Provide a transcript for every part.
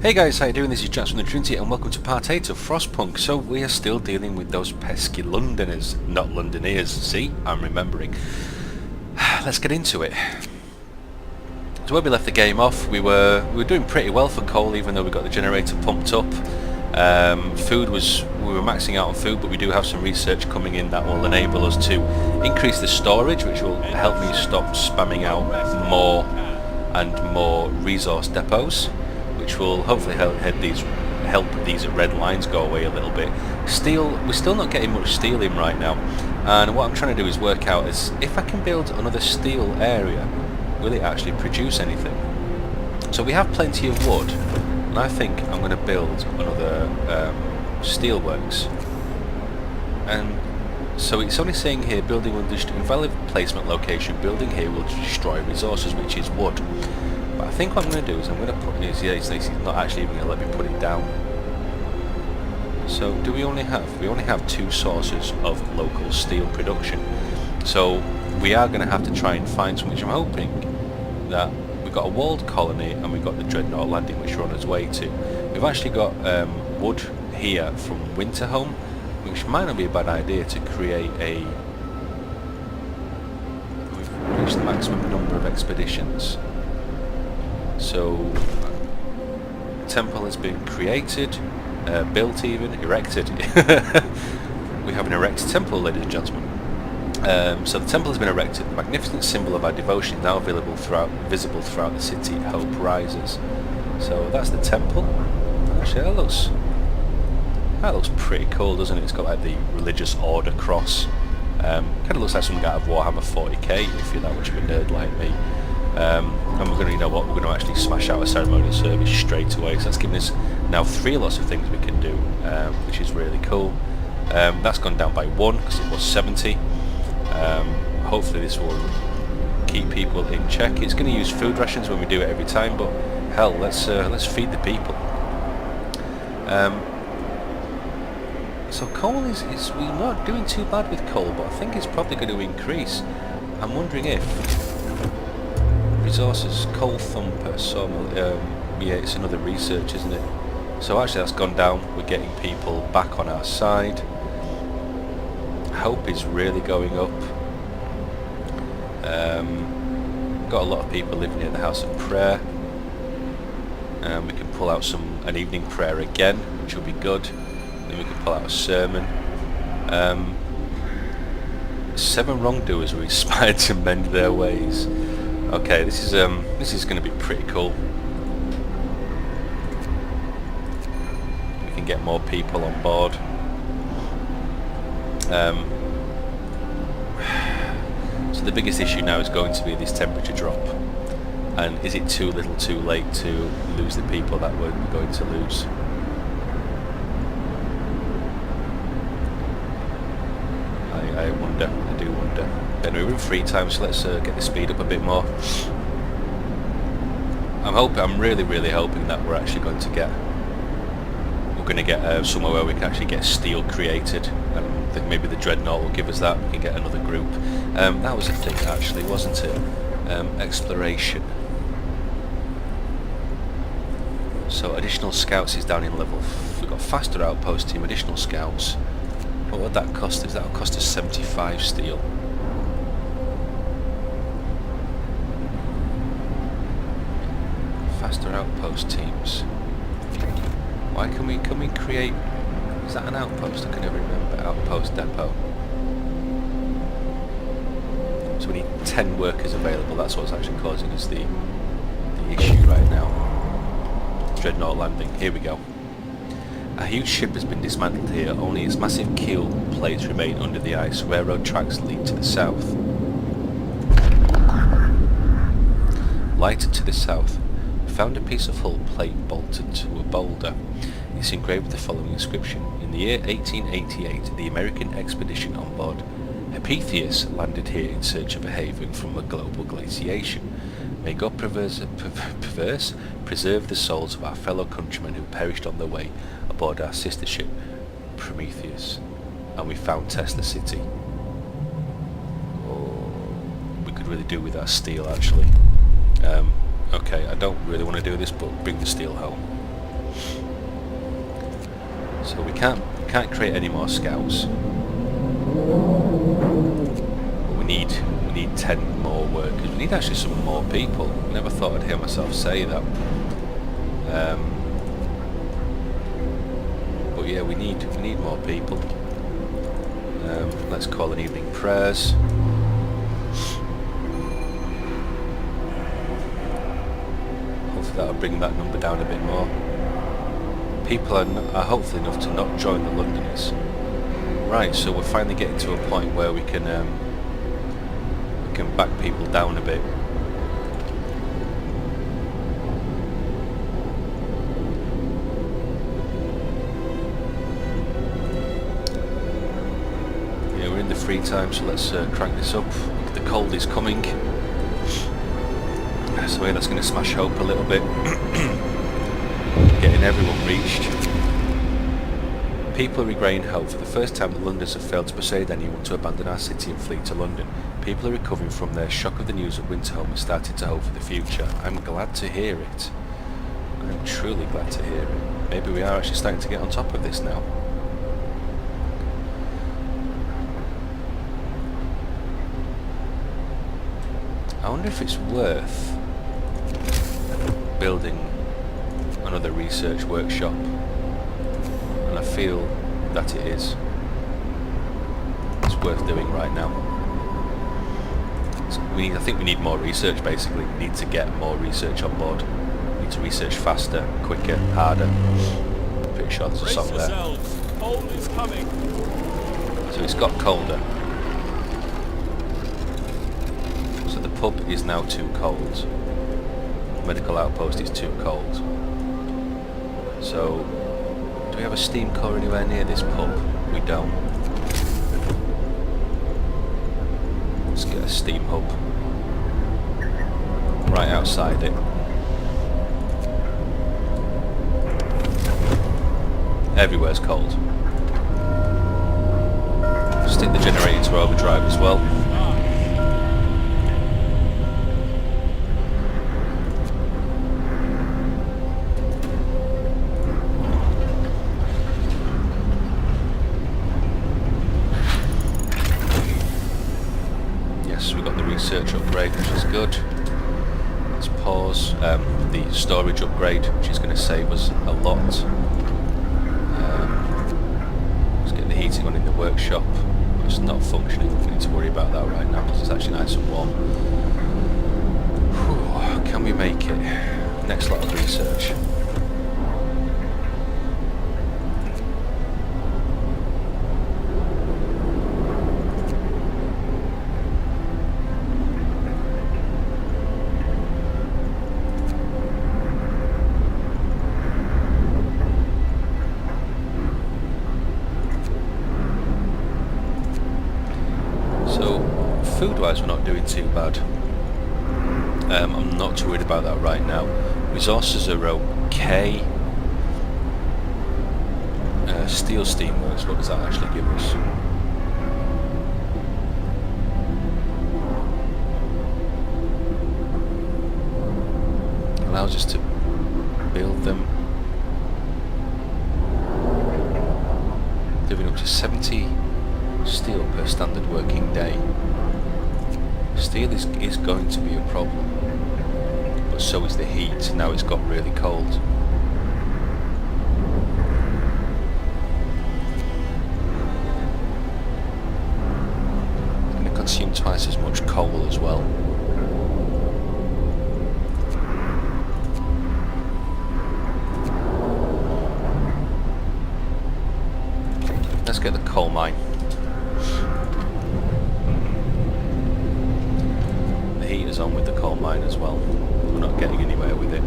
Hey guys, how you doing? This is Jack from the Trinity and welcome to part 8 of Frostpunk. So we are still dealing with those pesky Londoners, not Londoners. See, I'm remembering. Let's get into it. So where we left the game off, we were doing pretty well for coal, even though we got the generator pumped up. We were maxing out on food, but we do have some research coming in that will enable us to increase the storage, which will help me stop spamming out more and more resource depots, which will hopefully help these red lines go away a little bit. Steel, we're still not getting much steel in right now, and what I'm trying to do is work out is if I can build another steel area, will it actually produce anything? So we have plenty of wood, and I think I'm going to build another steelworks. And so it's only saying here, building will destroy, invalid placement location, building here will destroy resources, which is wood. But I think what I'm going to do is I'm going to put this, it's not actually even going to let me put it down. So do we only have two sources of local steel production. So we are going to have to try and find some, which I'm hoping that we've got a walled colony and we've got the Dreadnought landing, which we're on its way to. We've actually got wood here from Winterhome, which might not be a bad idea to create a... We've reached the maximum number of expeditions. So, temple has been created, built even, erected. We have an erected temple, ladies and gentlemen. So the temple has been erected. The magnificent symbol of our devotion is now visible throughout the city. Hope rises. So that's the temple. Actually, that looks pretty cool, doesn't it? It's got like the religious order cross. Kind of looks like something out of Warhammer 40k if you're that much of a nerd like me. And we're going to, you know what, we're going to actually smash out a ceremonial service straight away. So that's giving us now 3 lots of things we can do, which is really cool. That's gone down by 1 because it was 70. Hopefully this will keep people in check. It's going to use food rations when we do it every time, but hell, let's feed the people. So coal is we're not doing too bad with coal, but I think it's probably going to increase. I'm wondering if resources, coal thumper, sawmill, yeah, it's another research, isn't it? So actually that's gone down. We're getting people back on our side. Hope is really going up. Got a lot of people living near the House of Prayer. We can pull out an evening prayer again, which will be good. Then we can pull out a sermon. 7 wrongdoers were inspired to mend their ways. Okay, this is going to be pretty cool. We can get more people on board. So the biggest issue now is going to be this temperature drop. And is it too little too late to lose the people that we're going to lose? I wonder, I do wonder. Anyway, we're in free time, so let's get the speed up a bit more. I'm really hoping that we're actually going to get somewhere where we can actually get steel created. I think maybe the Dreadnought will give us that. We can get another group. That was a thing actually, wasn't it? Exploration. So additional scouts is down in level. We've got faster outpost team, additional scouts. What would that cost us? That would cost us 75 steel. Faster outpost teams. Why can we create? Is that an outpost? I can never remember. Outpost depot. So we need 10 workers available. That's what's actually causing us the issue right now. Dreadnought landing. Here we go. A huge ship has been dismantled here. Only its massive keel plates remain under the ice. Railroad tracks lead to the south. Lighted to the south. We found a piece of hull plate bolted to a boulder. It's engraved with the following inscription. In the year 1888, the American expedition on board Epitheus landed here in search of a haven from a global glaciation. May God preserve the souls of our fellow countrymen who perished on their way aboard our sister ship Prometheus. And we found Tesla City. Oh, we could really do with our steel actually. Okay, I don't really want to do this, but bring the steel home. So we can't create any more scouts. But we need 10 more workers. We need actually some more people. Never thought I'd hear myself say that. But yeah, we need more people. Let's call an evening prayers. Hopefully that'll bring that number down a bit more. People are hopefully enough to not join the Londoners. Right, so we're finally getting to a point where we can back people down a bit. Yeah, we're in the free time, so let's crank this up. The cold is coming, so yeah, that's going to smash hope a little bit. Getting everyone reached. People regain hope. For the first time, the Londoners have failed to persuade anyone to abandon our city and flee to London. People are recovering from their shock of the news of Winterholme and starting to hope for the future. I'm glad to hear it. I'm truly glad to hear it. Maybe we are actually starting to get on top of this now. I wonder if it's worth building another research workshop, and I feel that it is. It's worth doing right now. I think we need more research. Basically, we need to get more research on board. We need to research faster, quicker, harder. Pretty sure there's a song there. Cold is coming. So it's got colder. So the pub is now too cold. Medical outpost is too cold. So, do we have a steam core anywhere near this pub? We don't. Let's get a steam hub right outside it. Everywhere's cold. Stick the generator to overdrive as well. Research upgrade, which is good. Let's pause the storage upgrade, which is going to save us a lot. Let's get the heating on in the workshop. It's not functioning. We need to worry about that right now because it's actually nice and warm. Whew, can we make it? Next lot of research. Food-wise, we're not doing too bad. I'm not too worried about that right now. Resources are okay. Steel steamworks, what does that actually give us? Allows us to build them. Doing up to 70 steel per standard working day. Steel is going to be a problem, but so is the heat. Now it's got really cold. It's going to consume twice as much coal as well. Let's get the coal mine. Heaters on with the coal mine as well. We're not getting anywhere with it.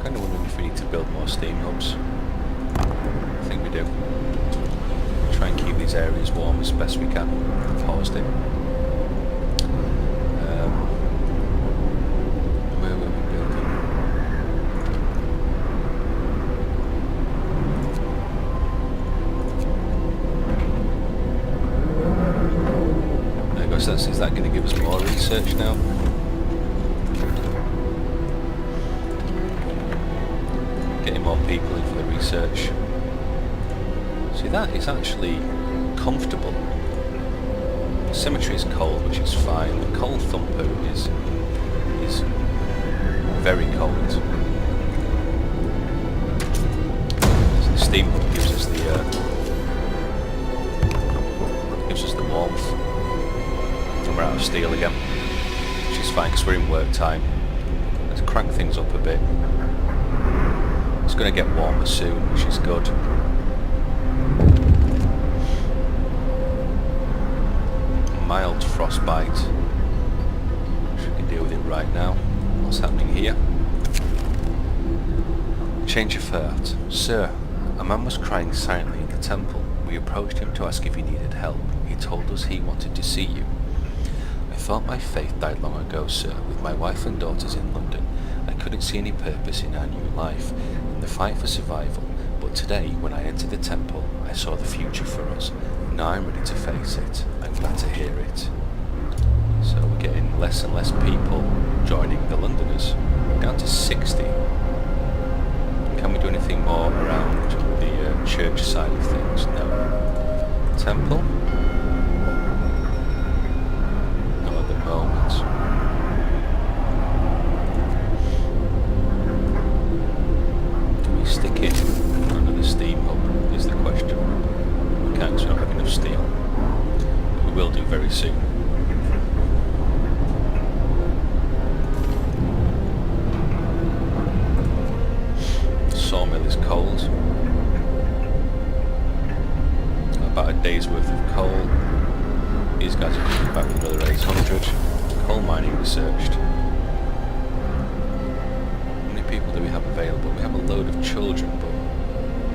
Kind of wondering if we need to build more steam hubs. I think we do. Try and keep these areas warm as best we can. Paused it. research now. Getting more people in for the research. See, that is actually comfortable. The cemetery is cold, which is fine. The coal thumper is very cold. So the steam pump gives us the warmth. And we're out of steel again, which is fine because we're in work time. Let's crank things up a bit. It's going to get warmer soon, which is good. Mild frostbite, which we can deal with it right now. What's happening here? Change of heart. Sir, a man was crying silently in the temple. We approached him to ask if he needed help. He told us he wanted to see you. I thought my faith died long ago, sir. With my wife and daughters in London, I couldn't see any purpose in our new life, in the fight for survival. But today, when I entered the temple, I saw the future for us. Now I'm ready to face it. I'm glad to hear it. So we're getting less and less people joining the Londoners. Down to 60. Can we do anything more around the church side of things? No. Temple? Not at the moment. Do we stick it under the steam hub is the question. We can't because we don't have enough steel. But we will do very soon. Sawmill is cold. About a day's worth of coal. These guys are coming back with another 800. Coal mining researched. How many people do we have available? We have a load of children, but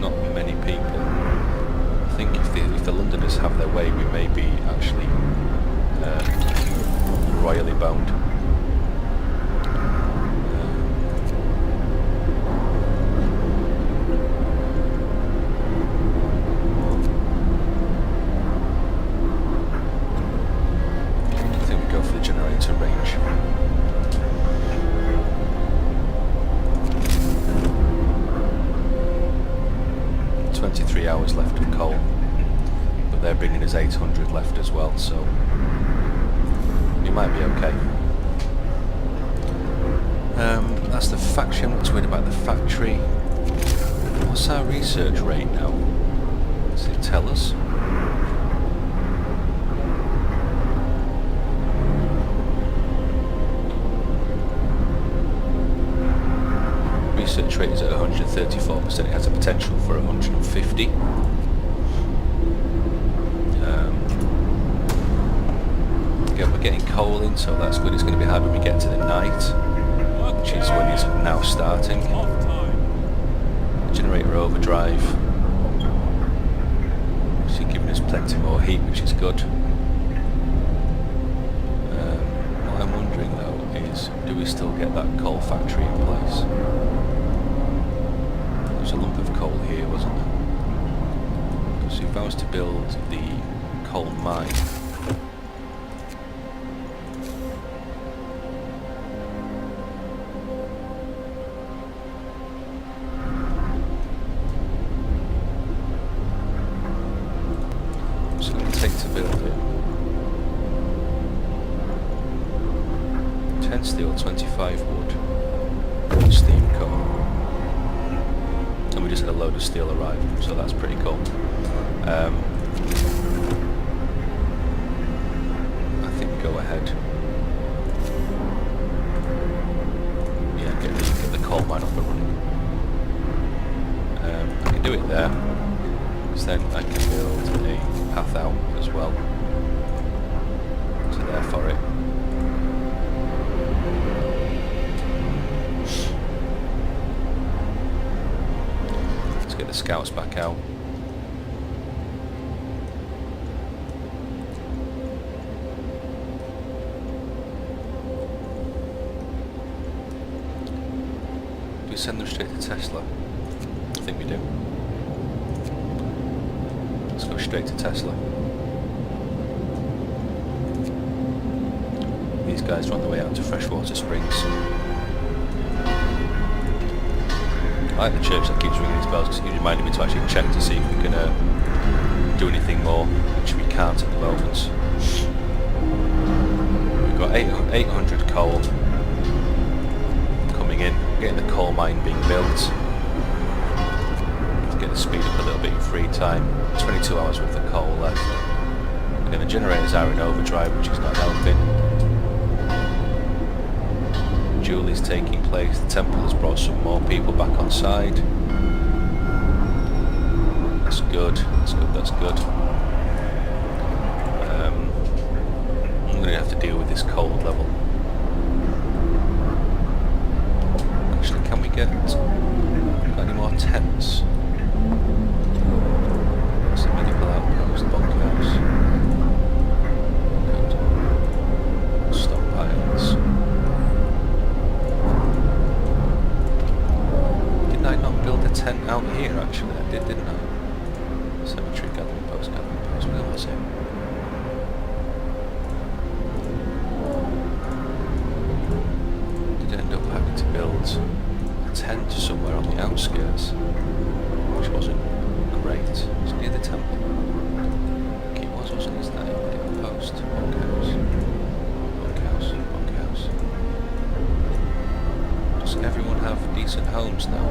not many people. I think if the Londoners have their way, we may be actually royally boned. Range. 23 hours left of coal, but they're bringing us 800 left as well, so we might be okay. That's the factory. I'm not too worried about the factory. What's our research rate now? Does it tell us? Research rate is at 134%. It has a potential for 150. Again, we're getting coal in, so that's good. It's going to be hard when we get to the night, which is when it's now starting. Generator overdrive. So giving us plenty more heat, which is good. What I'm wondering though is, do we still get that coal factory in place? There's a lump of coal here, wasn't there? So if I was to build the coal mine, what's it going to take to build it? 10 steel, 25 wood, steam coal. And we just had a load of steel arrive, so that's pretty cool. I think go ahead. Yeah, get the coal mine up and running. I can do it there, because then I can build a path out as well. So there for it. Get the scouts back out. Do we send them straight to Tesla? I think we do. Let's go straight to Tesla. these guys are on the way out to Freshwater Springs. I like the church that keeps ringing its bells because it reminded me to actually check to see if we can do anything more, which we can't at the moment. We've got 800 coal coming in, getting the coal mine being built. To get the speed up a little bit in free time. 22 hours worth of coal left. Again, the generators are in overdrive, which is not helping. Julie's taking place. The temple has brought some more people back on side. That's good. That's good. That's good. I'm going to have to deal with this cold level. Actually, can we get any more tents? It's a medical outpost, bunkhouse. Good. Stockpiles. Didn't I not build a tent out here actually? I did, didn't I? Cemetery, gathering post, where was it? Did end up having to build a tent somewhere on the outskirts, which wasn't great. It's near the temple. Okay, it was, wasn't it? Is that a post? Bunkhouse. Does everyone have decent homes now?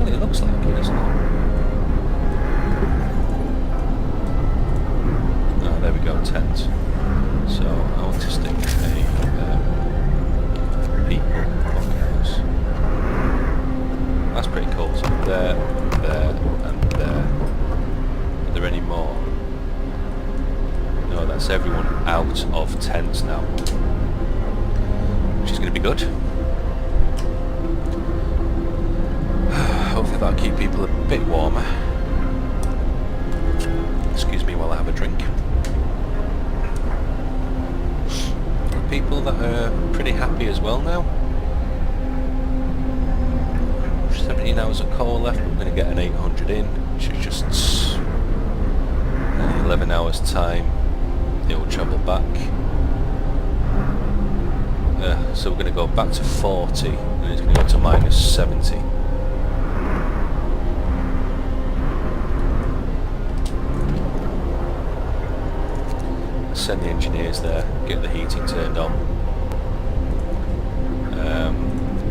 It looks like it, doesn't it? Oh, there we go, tent. So I want to stick a people bunkhouse. That's pretty cool. So there, and there. Are there any more? No, that's everyone out of tents now, which is going to be good. Hopefully that'll keep people a bit warmer. Excuse me while I have a drink. People that are pretty happy as well now. 17 hours of coal left, but we're going to get an 800 in, which is just 11 hours time. It will travel back. So we're going to go back to 40, and it's going to go to minus 70. Send the engineers there, get the heating turned on.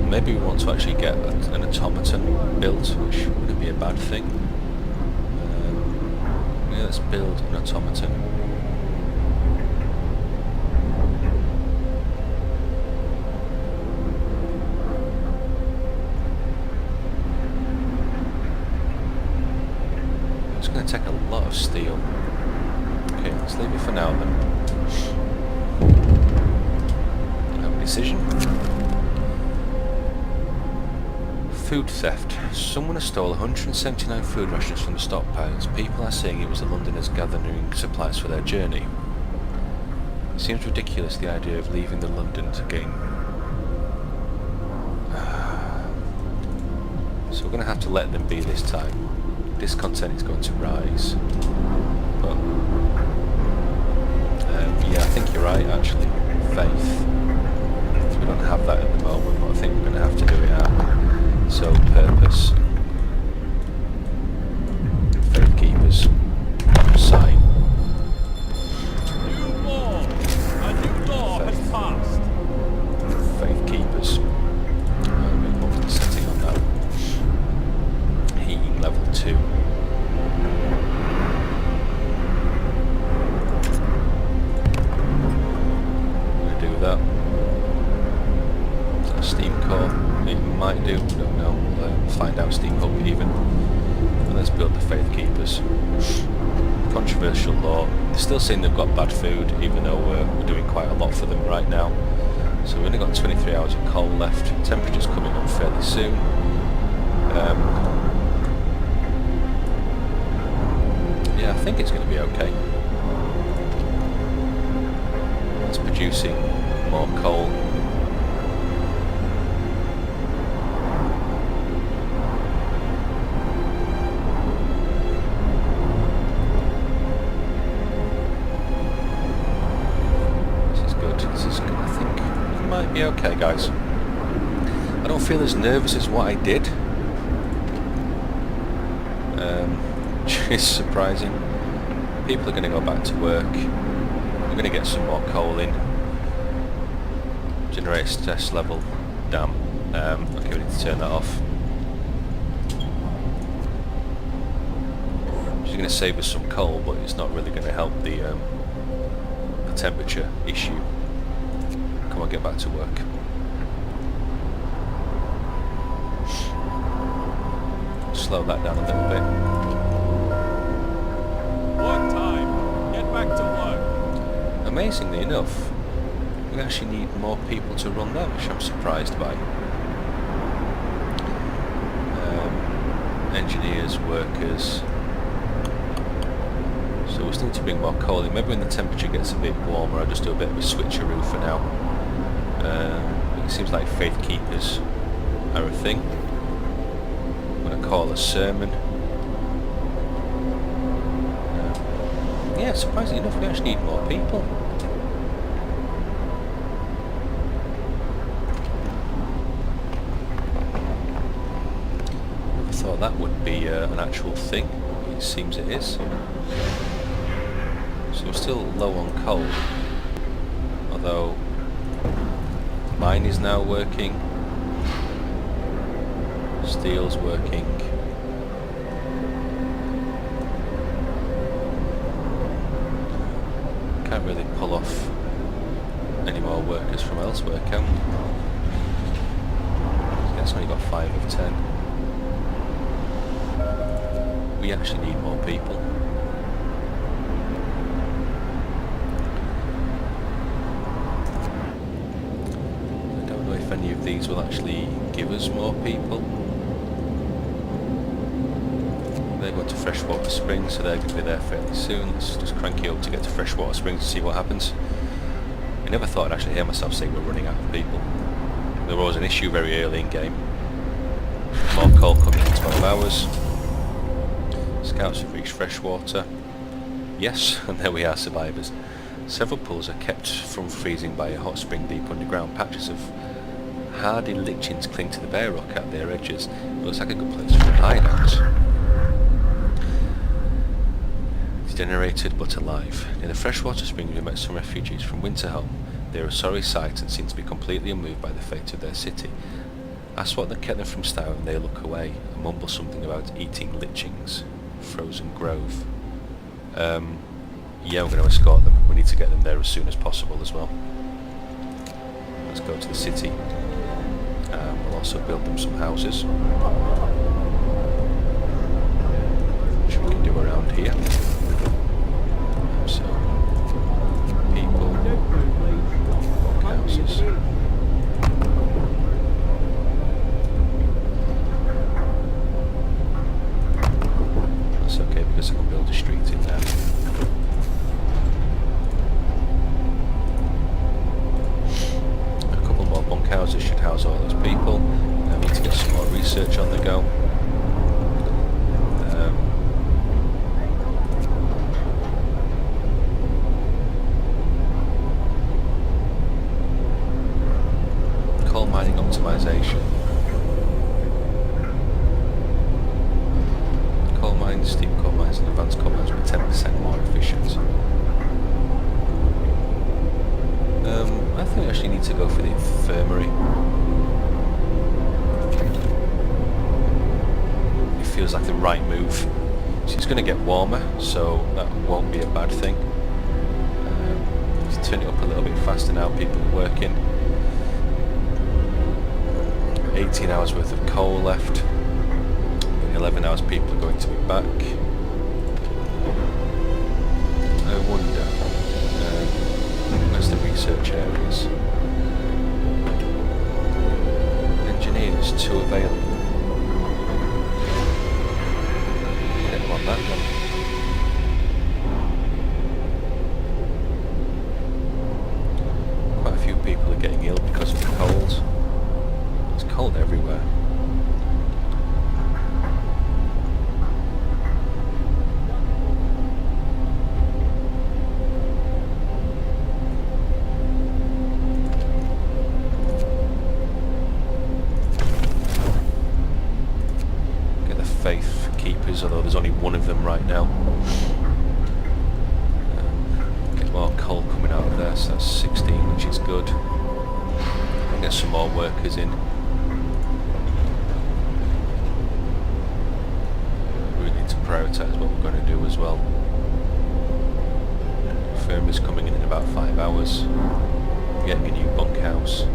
Maybe we want to actually get an automaton built, which wouldn't be a bad thing. Yeah, let's build an automaton. It's going to take a lot of steel. Okay, let's leave it for now then. Have a decision. Food theft. Someone has stolen 179 food rations from the stockpiles. People are saying it was the Londoners gathering supplies for their journey. It seems ridiculous, the idea of leaving the London to gain. So we're going to have to let them be this time. Discontent is going to rise. But yeah, I think you're right actually. Faith. We don't have that at the moment, but I think we're going to have to do it out. So, purpose. Faith keepers. Sign. New law! A new law has passed! Faith keepers. What's the setting on that? Heating level 2. That. Is that a steam core? It might do, we don't know. We'll find out. Steam hub even. And let's build the Faith Keepers. Controversial law. They're still saying they've got bad food, even though we're doing quite a lot for them right now. So we've only got 23 hours of coal left. Temperature's coming up fairly soon. Yeah, I think it's going to be okay. It's producing more coal. be okay, guys. I don't feel as nervous as what I did. Which is surprising. People are going to go back to work. We're going to get some more coal in. Generate stress level. Damn. Okay, we need to turn that off. Which is going to save us some coal, but it's not really going to help the temperature issue. Come on, get back to work. Slow that down a little bit. Work time. Get back to work. Amazingly enough, we actually need more people to run that, which I'm surprised by. Engineers, workers. So we still need to bring more coal in. Maybe when the temperature gets a bit warmer, I'll just do a bit of a switcheroo for now. It seems like faith keepers are a thing. I'm going to call a sermon. Yeah, surprisingly enough, we actually need more people. I thought that would be an actual thing. It seems it is. So we're still low on coal, although mine is now working, steel's working. Can't really pull off any more workers from elsewhere, can we? I guess we only got 5 of 10. We actually need more people. If any of these will actually give us more people. They're going to Freshwater Springs, so they're going to be there fairly soon. Let's just crank it up to get to Freshwater Springs and see what happens. I never thought I'd actually hear myself say we're running out of people. There was an issue very early in game. More coal coming in 12 hours. Scouts have reached Freshwater. Yes, and there we are, survivors. Several pools are kept from freezing by a hot spring deep underground. Patches of hardy lichens cling to the bare rock at their edges. It looks like a good place for a hideout. Degenerated but alive. Near the freshwater spring we met some refugees from Winterholm. They are a sorry sight and seem to be completely unmoved by the fate of their city. Ask what kept them from starving and they look away and mumble something about eating lichens. Frozen Grove. Yeah, we're going to escort them. We need to get them there as soon as possible as well. Let's go to the city. We'll also build them some houses, which we can do around here. So, people, houses. That's okay because I can build a street in there. Houses should house all those people. I need to get some more research on the go. Coal mining optimization. Coal mines, steam coal mines and advanced coal mines will be 10% more efficient. I think I actually need to go for the infirmary. It feels like the right move. So it's going to get warmer, so that won't be a bad thing. Let's turn it up a little bit faster now, people are working. 18 hours worth of coal left. In 11 hours people are going to be back. I wonder, where's the research areas? Engineers, 2 available. Get them on that one. Quite a few people are getting ill because of the cold. It's cold everywhere. some more workers in. We need to prioritise what we're going to do as well. Firm is coming in about 5 hours. Getting a new bunkhouse.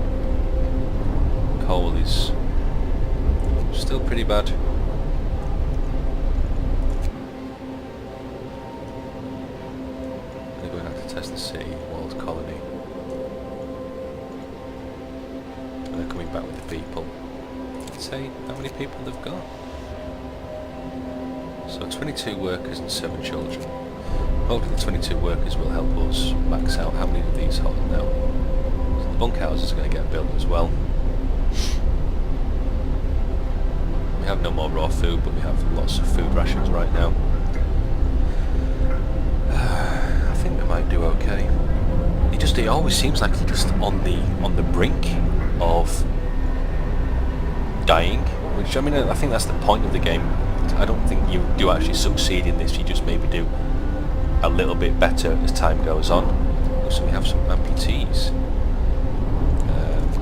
Coal is still pretty bad. They're going to have to test the city, walled colony. And they're coming back with the people. Let's say how many people they've got. So 22 workers and 7 children. Hopefully the 22 workers will help us max out how many of these hold now. So the bunkhouses are going to get built as well. We have no more raw food, but we have lots of food rations right now. I think we might do okay. It always seems like you're just on the brink of dying, which I mean I think that's the point of the game. I don't think you do actually succeed in this. You just maybe do a little bit better as time goes on. So we have some amputees.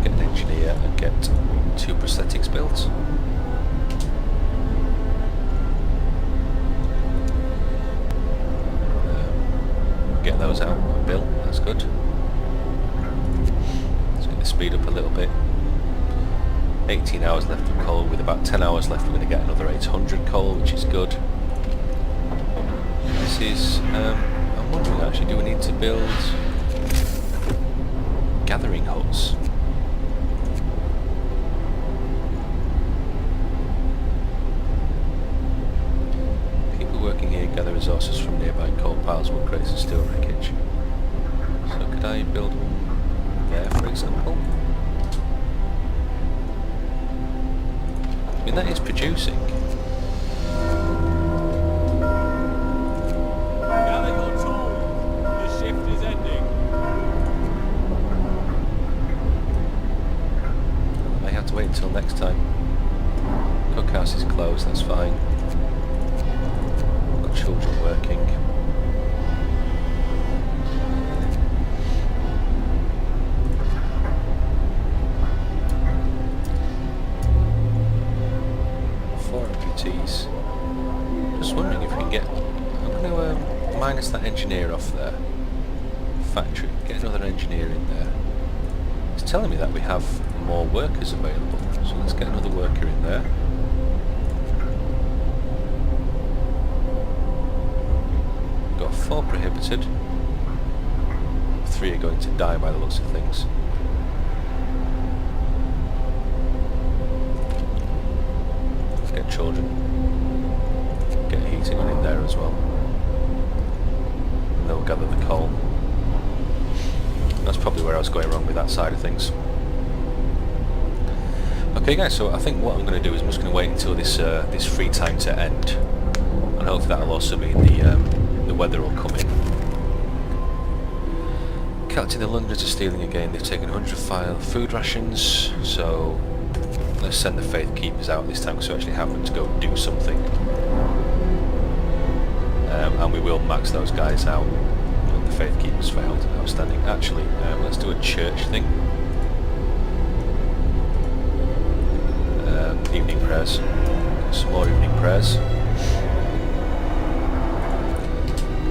Get an engineer and get 2 prosthetics built. Get those out and built, that's good. Let's get the speed up a little bit. 18 hours left of coal, with about 10 hours left we're going to get another 800 coal, which is good. This is, I'm wondering actually, do we need to build gathering huts? People working here gather resources from nearby coal piles, wood crates and steel wreckage. So could I build one there, for example? I mean, that is producing. Gather your tools. The shift is ending. I have to wait until next time. Cookhouse is closed, that's fine. Got children working. Just wondering if we can get... I'm going to minus that engineer off there. Factory. Get another engineer in there. It's telling me that we have more workers available. So let's get another worker in there. We've got 4 prohibited. 3 are going to die by the looks of things. Let's get children. Get heating on in there as well. And they'll gather the coal. That's probably where I was going wrong with that side of things. Okay guys, so I think what I'm going to do is I'm just going to wait until this this free time to end, and hopefully that'll also mean the weather will come in. Captain, the Londoners are stealing again. They've taken 100 food rations, so let's send the Faith Keepers out this time because we actually have them to go do something. And we will max those guys out when the Faith Keepers failed. Outstanding. Actually, let's do a church thing. Evening prayers. Some more evening prayers.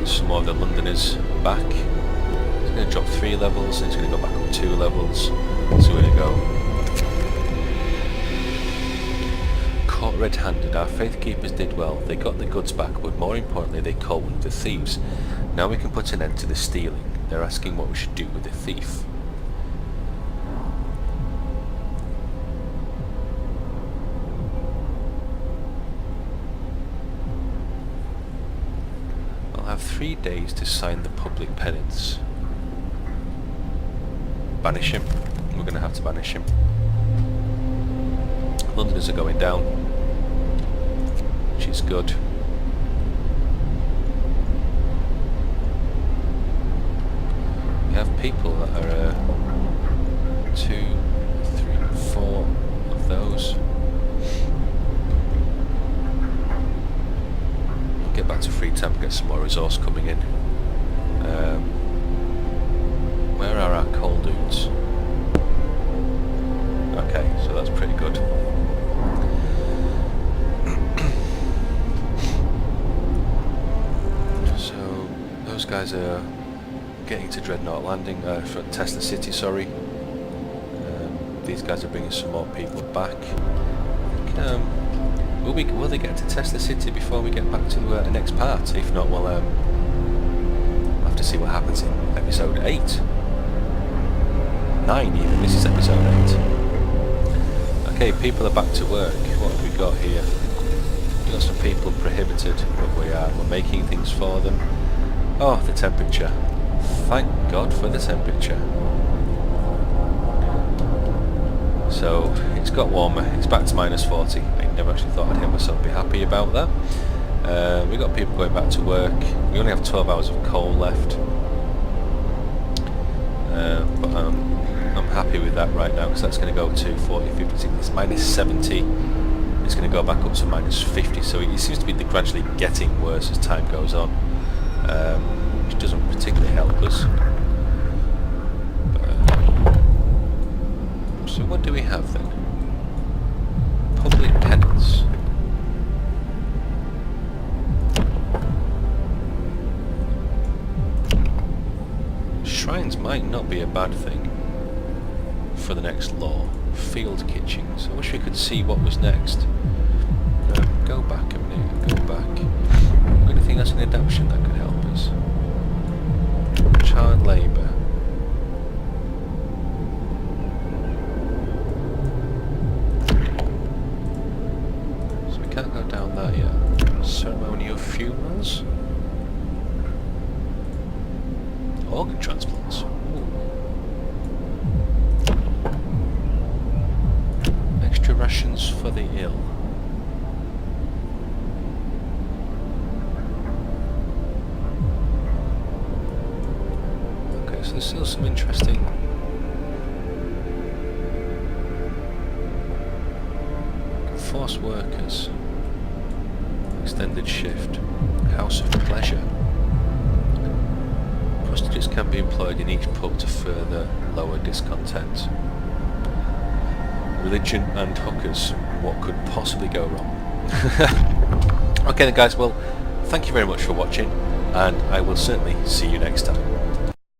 Some more of the Londoners back. It's going to drop 3 levels and it's going to go back up 2 levels. So we're going to go. Caught red-handed, our Faith Keepers did well. They got the goods back, but more importantly they caught one of the thieves. Now we can put an end to the stealing. They're asking what we should do with the thief. I'll have 3 days to sign the public penance. Banish him. We're going to have to banish him. Londoners are going down, which is good. We have people that are 2, 3, 4 of those. We'll get back to free time and get some more resource coming in. Where are our coal dudes? guys are getting to Dreadnought Landing, Tesla City, sorry. These guys are bringing some more people back. I think, will they get to Tesla City before we get back to the next part? If not, we'll have to see what happens in episode 8. 9 even, this is episode 8. Okay, people are back to work. What have we got here? We've got some people prohibited, but we're making things for them. Oh, the temperature. Thank God for the temperature. So, it's got warmer, it's back to minus 40. I never actually thought I'd hear myself be happy about that. We've got people going back to work. We only have 12 hours of coal left. But I'm happy with that right now, because that's going to go to 40, 50, 60, it's minus 70. It's going to go back up to minus 50, so it seems to be gradually getting worse as time goes on, which doesn't particularly help us. So what do we have then? Public penance. Shrines might not be a bad thing for the next law. Field kitchens. I wish we could see what was next. Go back a minute, go back. Anything that's an adaptation that could help us? Child labour. So we can't go down that yet. Ceremonial funerals? Organ transplants. Ooh. Extra rations for the ill. Okay, so there's still some interesting forced workers. Extended shift. House of pleasure. Prostitutes can be employed in each pub to further lower discontent. Religion and hookers. What could possibly go wrong? Okay then guys, well, thank you very much for watching, and I will certainly see you next time.